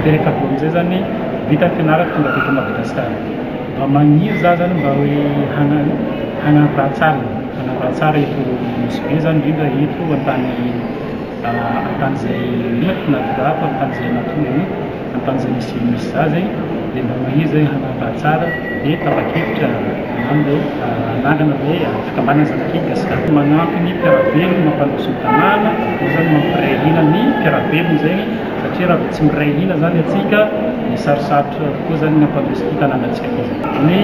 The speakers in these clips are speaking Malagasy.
dia rehefa avy amin'izay zany vita ny fianarana tonga teto Madagasikara mba magniry za zany mba hoe hanamparatsara eto Nosy Be zany indrindra eto antany zay natirako antany zay natongany antany zay misy za zay dia mba magniry zay hanamparatsara dia tapa-kevitra am'ilay anangana hoe fikambanana zanak'iny Gasikara magnampy ny mpiara-velona mampandroso ny tanàna io zany mampiray hina ny mpiara-velona zegny satria raha tsy miray hina zany atsika ny sarosarotra koa zany mampandroso ity tanànatsika ity ny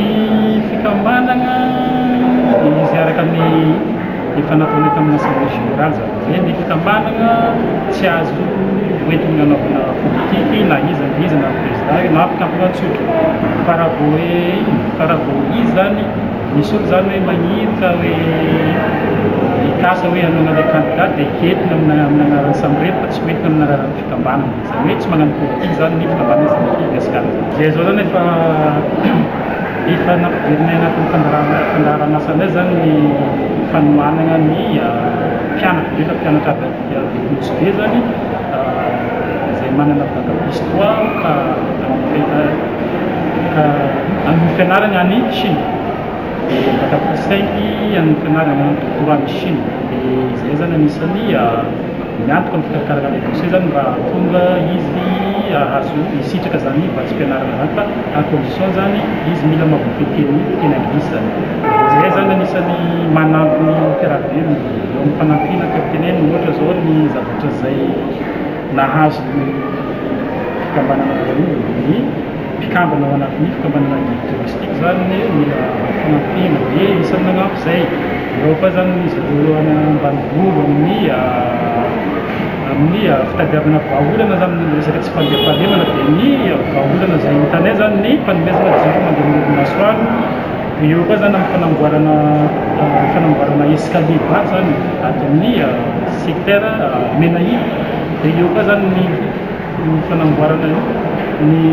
fikambanana izy araka ny efa nataony tamin'ny assemblée générale zany hoe ny fikambanana tsy azo hoentina anaovana politiky na izy na président na mpikampana tsotra fa raha vao izy zany misy olo zany hoe magniry ka hoe ikasa hoe hanao an'ilay candidat dia entina amin'ny assemblée fa tsy hoentina amin'ny alalan'ny fikambanana zany hoe tsy magnano politiky zany ny fikambanana zanak'iny Gasikara zay zao zany efa nampidirina anatin'ny fandaharan'asanay zany ny fanomanana ny mpianatra avy Nosy Be zany izay manana bac plus 3 ka amin'ny fianarana any Chine bac plus 5 amin'ny fianarana any doctorat ny Chine dia izay zany anisany miantoka amin'ny fikarakarana dossier zany mba tonga izy azo hisitraka zany vatsim-pianarana zany fa à condition zany izy mila mahavoky teny anglisy zany zay zany anisany manampy ny mpiara-velona eo amin'ny fanampiana kapiteneny ohatra zao ny zavatra zay nahazo fikambanana voalohany ny mpikambana ao anatin'ny fikambanana guide touristique zany mila fanampiana dia isany nagnampy zay eo koa zany izy ireo any ambanivolo amin'ny fitadiavana vahaolana zany resaka tsy fandeha-pahalemana dia ny vahaolana zay hitanay zany ny fanomezana jiro mandeha amin'ny masoandro dia eo koa zany amin'ny fanamboarana escalier bato zany ato amin'ny secteur Menahidy dia eo koa zany ny fanamboarana ny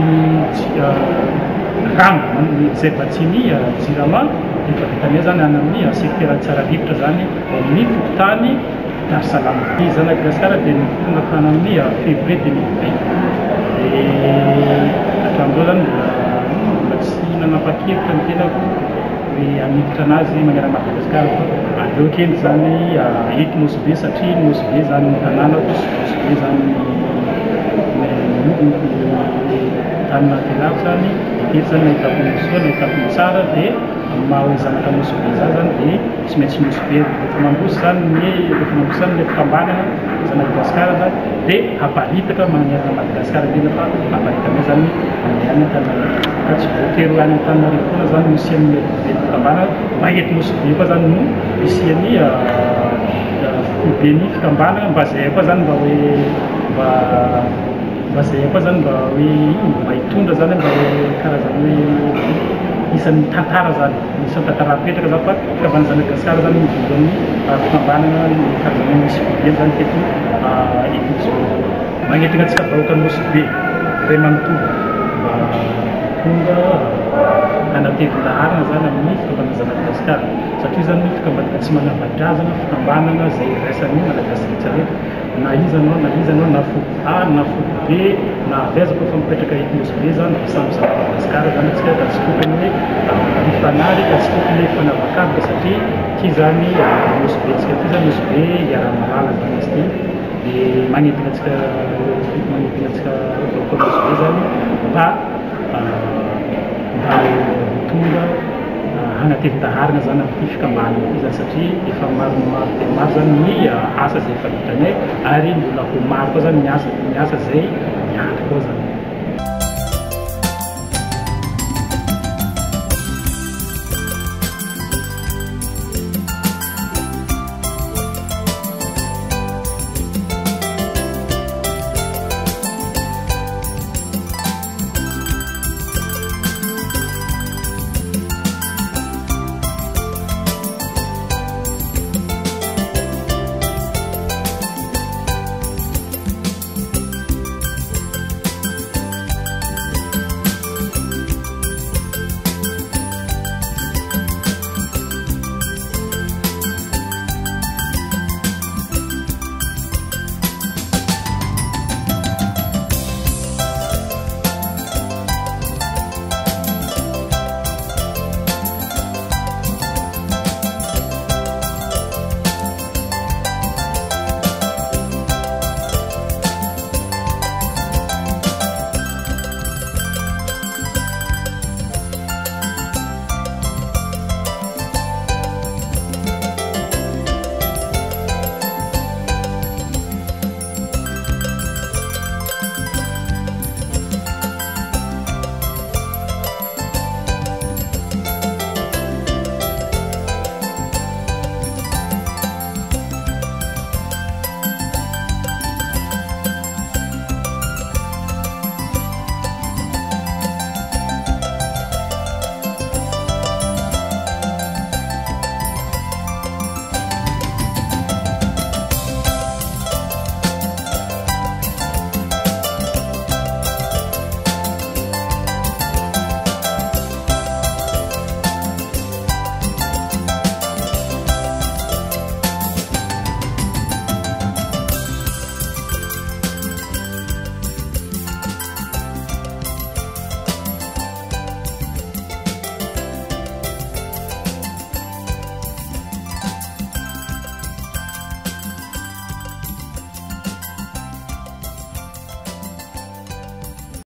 rano izay batsiny Jirama efa vitanay zany any amin'ny secteur Tsararivitra zany amin'ny fokontany Darsalama ny zanak'i Gasikara dia nifotona tany amin'ny février 2020 dia hatramin'izao zany mbola tsy nanapa-kevitra ny tenako hoe haniditra anazy manerana Madagasikara fa aleo kely zany eto Nosy Be satria Nosy Be zany ny tanànako Nosy Be zany tany nahaterako zany eto zany nahitako ny soa nahitako ny tsara dia maha zanaka Nosy Be za zany dia tsy maintsy Nosy Be rehefa mandroso zany ilay fikambanana zanak'i Gasikara zany dia aparitaka manerana Madagasikara tena fa aparitanay zany mandeha tanàna ka tsy voatery any Antananarivo foana zany misy amin'ilay fikambanana mahety Nosy Be koa zany no isiany be ny fikambanana mba zay koa zany mba hoe mba zay koa zany mba hoe mba hitondra zany mba hoe karazany hoe isan'ny tantara zany isan'ny tantara apetraka zany fa fikambanana zanak'i Gasikara zany mivory amin'ny fikambanana karazany misy fidely zany teto eto magnetina antsika vahoaka Nosy Be ray manontolo mba tonga hanatevin-daharana zany amin'ny fikambanana zanak'i Gasikara satria zany fikambanana tsy manavadrazana fikambanana zay raisan'ny Madagasikara rehetra na izanao na foko A na foko B na avaiza koa fa mipetraka eto Nosy Be zany dia samy zanak'i Gasikara zany atsika ka tsy tokony hoe mifanary ka tsy tokony hoe fanavakavaka satria ty zany Nosy Be tsika ty zany Nosy Be iara-malala zany izy ty dia magnetina antsika vahoaka Nosy Be zany mba tonga hanatevin-daharana zany amin'ity fikambanana ity zany satria efa maro zany ny asa zay efa vitanay ary mbola ho maro koa zany ny asa zay miandry koa zany